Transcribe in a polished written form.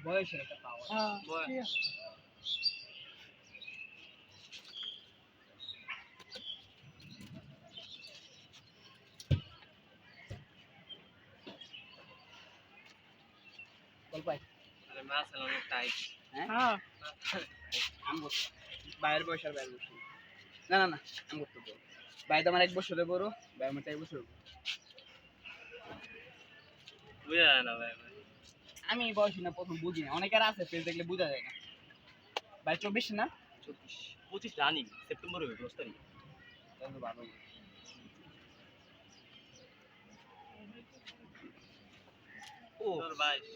বয়সের একটা পাওয়া। বয়স বল ভাই মাছ অনেক টাইট। হ্যাঁ আম করতো বাইরের বয়স আর বাইরের বয়স না না না আম করতো বল ভাই তো আমার 1 বছরের বড় ভাই আমার 1 বছরের বড়। বুঝা যায় না ভাই। আমি বয়সী না প্রথম বুঝি না অনেকের আছে ফেস দেখলে বোঝা যায় না ভাই 24 না 24 25 রানিং সেপ্টেম্বরে 10 তারিখ। তাহলে তো ভালো ও তোর 22